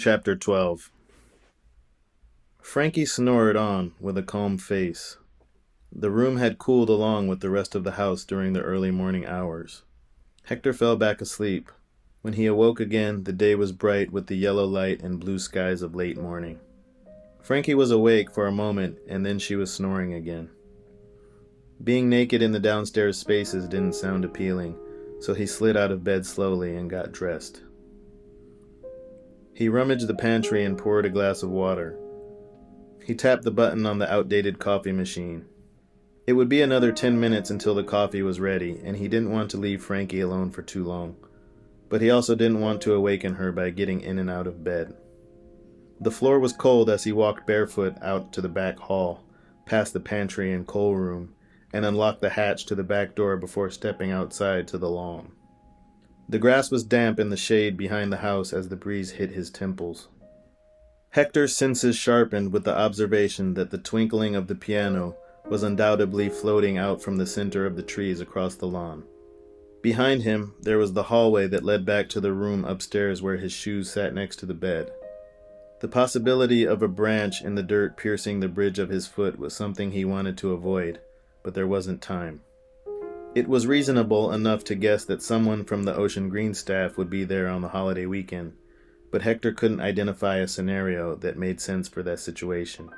Chapter 12. Frankie snored on with a calm face. The room had cooled along with the rest of the house during the early morning hours. Hector fell back asleep. When he awoke again, the day was bright with the yellow light and blue skies of late morning. Frankie was awake for a moment, and then she was snoring again. Being naked in the downstairs spaces didn't sound appealing, so he slid out of bed slowly and got dressed. He rummaged the pantry and poured a glass of water. He tapped the button on the outdated coffee machine. It would be another 10 minutes until the coffee was ready, and he didn't want to leave Frankie alone for too long. But he also didn't want to awaken her by getting in and out of bed. The floor was cold as he walked barefoot out to the back hall, past the pantry and coal room, and unlocked the hatch to the back door before stepping outside to the lawn. The grass was damp in the shade behind the house as the breeze hit his temples. Hector's senses sharpened with the observation that the twinkling of the piano was undoubtedly floating out from the center of the trees across the lawn. Behind him, there was the hallway that led back to the room upstairs where his shoes sat next to the bed. The possibility of a branch in the dirt piercing the bridge of his foot was something he wanted to avoid, but there wasn't time. It was reasonable enough to guess that someone from the Ocean Green staff would be there on the holiday weekend, but Hector couldn't identify a scenario that made sense for that situation.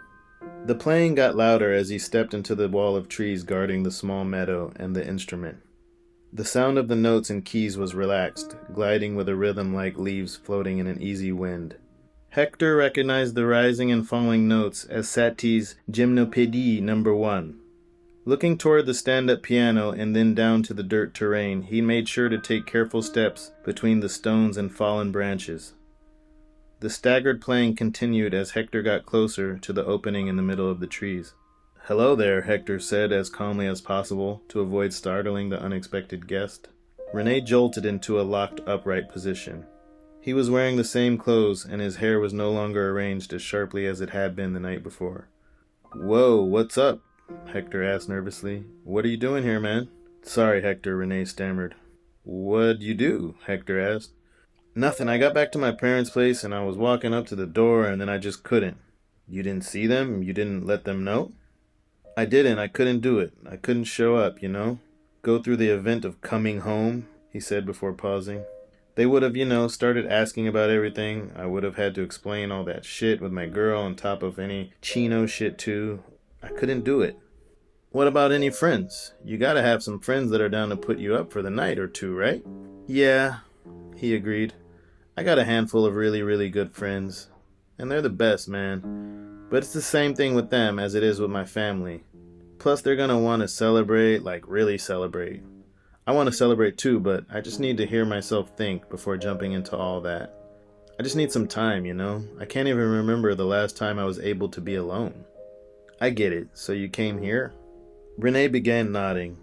The playing got louder as he stepped into the wall of trees guarding the small meadow and the instrument. The sound of the notes and keys was relaxed, gliding with a rhythm like leaves floating in an easy wind. Hector recognized the rising and falling notes as Satie's Gymnopédie No. 1. Looking toward the stand-up piano and then down to the dirt terrain, he made sure to take careful steps between the stones and fallen branches. The staggered playing continued as Hector got closer to the opening in the middle of the trees. "Hello there," Hector said as calmly as possible to avoid startling the unexpected guest. Renee jolted into a locked upright position. He was wearing the same clothes, and his hair was no longer arranged as sharply as it had been the night before. "Whoa, what's up?" Hector asked nervously. "What are you doing here, man?" "Sorry, Hector," Renee stammered. "What'd you do?" Hector asked. "Nothing. I got back to my parents' place and I was walking up to the door and then I just couldn't." "You didn't see them? You didn't let them know?" "I didn't. I couldn't do it. I couldn't show up, Go through the event of coming home," he said before pausing. "They would have, started asking about everything. I would have had to explain all that shit with my girl on top of any Chino shit too. I couldn't do it." "What about any friends? You gotta have some friends that are down to put you up for the night or two, right?" "Yeah," he agreed. "I got a handful of really, really good friends. And they're the best, man. But it's the same thing with them as it is with my family. Plus they're gonna want to celebrate, like really celebrate. I want to celebrate too, but I just need to hear myself think before jumping into all that. I just need some time, I can't even remember the last time I was able to be alone." "I get it. So you came here?" Renee began nodding.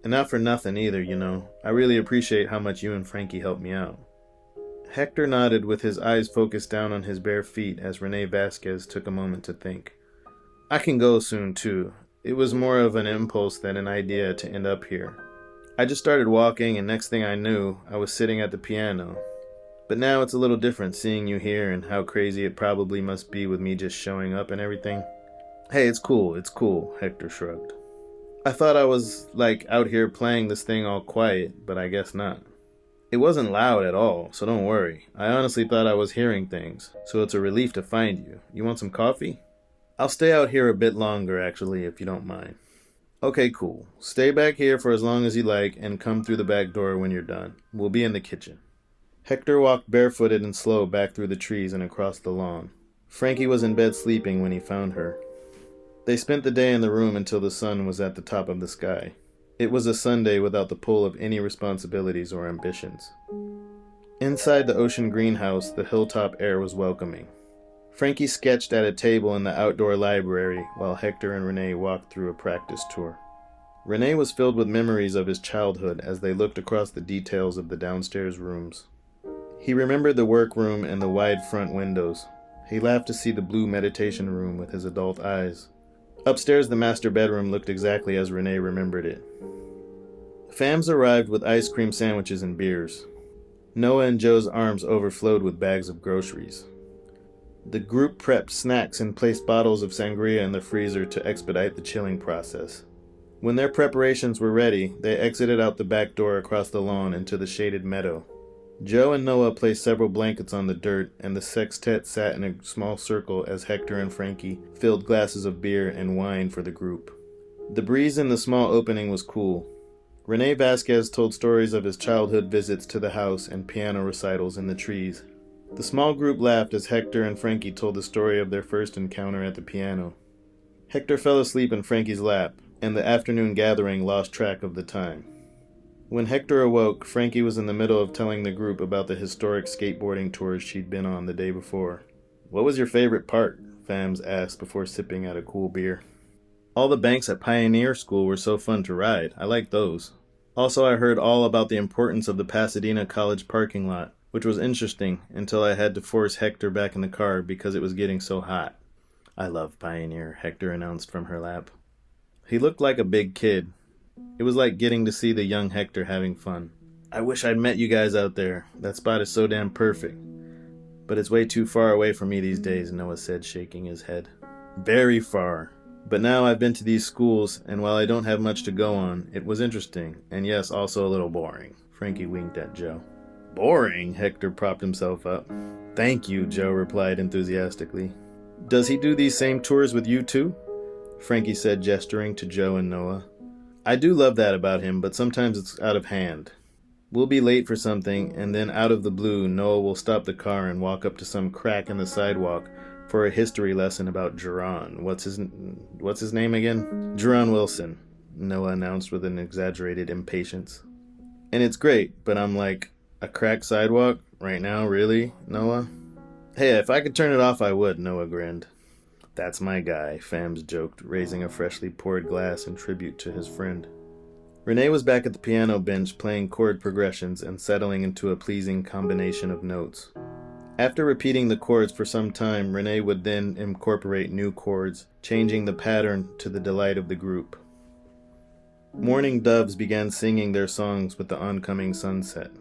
"And not for nothing either, I really appreciate how much you and Frankie helped me out." Hector nodded with his eyes focused down on his bare feet as Renee Vasquez took a moment to think. "I can go soon too. It was more of an impulse than an idea to end up here. I just started walking and next thing I knew, I was sitting at the piano. But now it's a little different seeing you here and how crazy it probably must be with me just showing up and everything." "Hey, it's cool, Hector shrugged. "I thought I was, out here playing this thing all quiet, but I guess not. It wasn't loud at all, so don't worry. I honestly thought I was hearing things, so it's a relief to find you. You want some coffee?" "I'll stay out here a bit longer, actually, if you don't mind." "Okay, cool. Stay back here for as long as you like, and come through the back door when you're done. We'll be in the kitchen." Hector walked barefooted and slow back through the trees and across the lawn. Frankie was in bed sleeping when he found her. They spent the day in the room until the sun was at the top of the sky. It was a Sunday without the pull of any responsibilities or ambitions. Inside the ocean greenhouse, the hilltop air was welcoming. Frankie sketched at a table in the outdoor library while Hector and Renee walked through a practice tour. Renee was filled with memories of his childhood as they looked across the details of the downstairs rooms. He remembered the workroom and the wide front windows. He laughed to see the blue meditation room with his adult eyes. Upstairs, the master bedroom looked exactly as Renee remembered it. Fams arrived with ice cream sandwiches and beers. Noah and Joe's arms overflowed with bags of groceries. The group prepped snacks and placed bottles of sangria in the freezer to expedite the chilling process. When their preparations were ready, they exited out the back door across the lawn into the shaded meadow. Joe and Noah placed several blankets on the dirt, and the sextet sat in a small circle as Hector and Frankie filled glasses of beer and wine for the group. The breeze in the small opening was cool. Rene Vasquez told stories of his childhood visits to the house and piano recitals in the trees. The small group laughed as Hector and Frankie told the story of their first encounter at the piano. Hector fell asleep in Frankie's lap, and the afternoon gathering lost track of the time. When Hector awoke, Frankie was in the middle of telling the group about the historic skateboarding tours she'd been on the day before. "What was your favorite part?" Fams asked before sipping at a cool beer. "All the banks at Pioneer School were so fun to ride. I liked those. Also, I heard all about the importance of the Pasadena College parking lot, which was interesting until I had to force Hector back in the car because it was getting so hot." "I love Pioneer," Hector announced from her lap. He looked like a big kid. It was like getting to see the young Hector having fun. "I wish I'd met you guys out there. That spot is so damn perfect. But it's way too far away for me these days," Noah said, shaking his head. "Very far. But now I've been to these schools, and while I don't have much to go on, it was interesting, and yes, also a little boring." Frankie winked at Joe. "Boring?" Hector propped himself up. "Thank you," Joe replied enthusiastically. "Does he do these same tours with you too?" Frankie said, gesturing to Joe and Noah. "I do love that about him, but sometimes it's out of hand. We'll be late for something, and then out of the blue, Noah will stop the car and walk up to some crack in the sidewalk for a history lesson about Geron. What's his name again? Geron Wilson," Noah announced with an exaggerated impatience. "And it's great, but I'm like, a cracked sidewalk? Right now, really, Noah?" "Hey, if I could turn it off, I would," Noah grinned. "That's my guy," Fams joked, raising a freshly poured glass in tribute to his friend. Rene was back at the piano bench playing chord progressions and settling into a pleasing combination of notes. After repeating the chords for some time, Rene would then incorporate new chords, changing the pattern to the delight of the group. Morning doves began singing their songs with the oncoming sunset.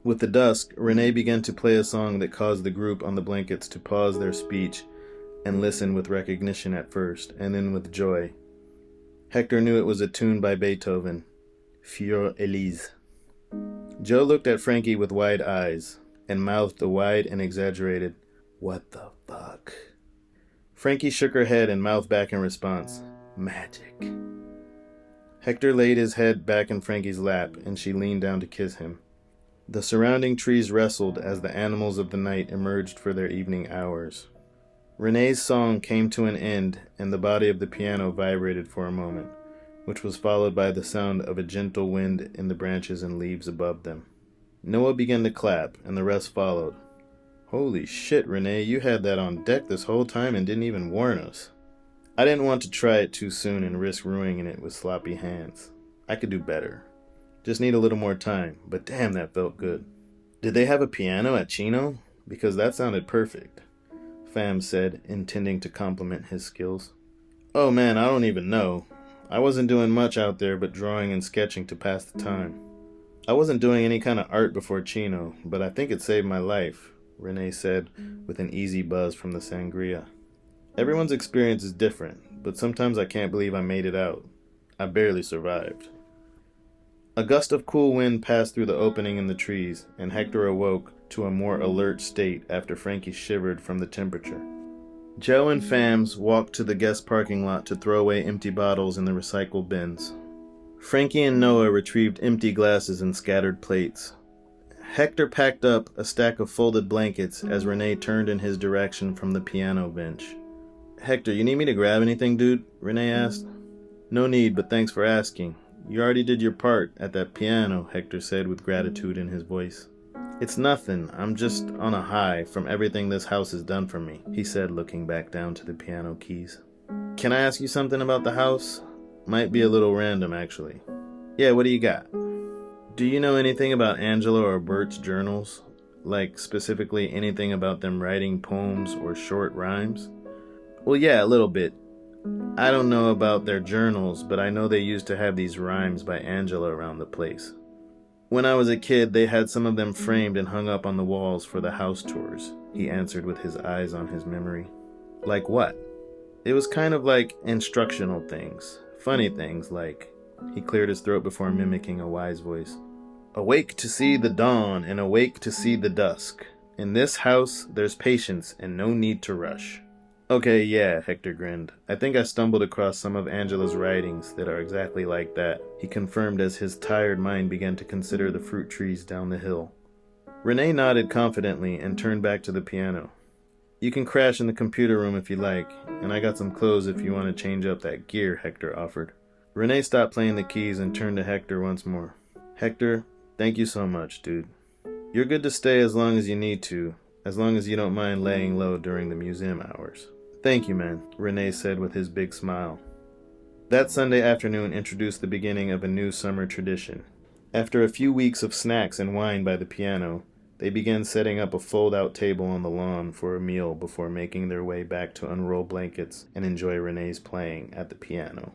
With the dusk, Rene began to play a song that caused the group on the blankets to pause their speech and listen with recognition at first, and then with joy. Hector knew it was a tune by Beethoven, Für Elise. Joe looked at Frankie with wide eyes, and mouthed a wide and exaggerated, "What the fuck?" Frankie shook her head and mouthed back in response, "Magic." Hector laid his head back in Frankie's lap, and she leaned down to kiss him. The surrounding trees rustled as the animals of the night emerged for their evening hours. Rene's song came to an end, and the body of the piano vibrated for a moment, which was followed by the sound of a gentle wind in the branches and leaves above them. Noah began to clap, and the rest followed. "Holy shit, Rene, you had that on deck this whole time and didn't even warn us." "I didn't want to try it too soon and risk ruining it with sloppy hands. I could do better. Just need a little more time, but damn, that felt good." "Did they have a piano at Chino? Because that sounded perfect," Fam said, intending to compliment his skills. "Oh man, I don't even know. I wasn't doing much out there but drawing and sketching to pass the time. I wasn't doing any kind of art before Chino, but I think it saved my life," Rene said with an easy buzz from the sangria. "Everyone's experience is different, but sometimes I can't believe I made it out. I barely survived." A gust of cool wind passed through the opening in the trees, and Hector awoke to a more alert state after Frankie shivered from the temperature. Joe and Fams walked to the guest parking lot to throw away empty bottles in the recycle bins. Frankie and Noah retrieved empty glasses and scattered plates. Hector packed up a stack of folded blankets as Rene turned in his direction from the piano bench. "Hector, you need me to grab anything, dude?" Rene asked. "No need, but thanks for asking. You already did your part at that piano," Hector said with gratitude in his voice. "It's nothing. I'm just on a high from everything this house has done for me," he said, looking back down to the piano keys. "Can I ask you something about the house? Might be a little random, actually." "Yeah, what do you got?" "Do you know anything about Angela or Bert's journals? Like, specifically anything about them writing poems or short rhymes?" "Well, yeah, a little bit. I don't know about their journals, but I know they used to have these rhymes by Angela around the place." When I was a kid, they had some of them framed and hung up on the walls for the house tours, he answered with his eyes on his memory. Like what? It was kind of like instructional things, funny things like... He cleared his throat before mimicking a wise voice. Awake to see the dawn and awake to see the dusk. In this house, there's patience and no need to rush. Okay, yeah, Hector grinned. I think I stumbled across some of Angela's writings that are exactly like that, he confirmed as his tired mind began to consider the fruit trees down the hill. Renee nodded confidently and turned back to the piano. You can crash in the computer room if you like, and I got some clothes if you want to change up that gear, Hector offered. Renee stopped playing the keys and turned to Hector once more. Hector, thank you so much, dude. You're good to stay as long as you need to, as long as you don't mind laying low during the museum hours. Thank you, man, Renee said with his big smile. That Sunday afternoon introduced the beginning of a new summer tradition. After a few weeks of snacks and wine by the piano, they began setting up a fold-out table on the lawn for a meal before making their way back to unroll blankets and enjoy Renee's playing at the piano.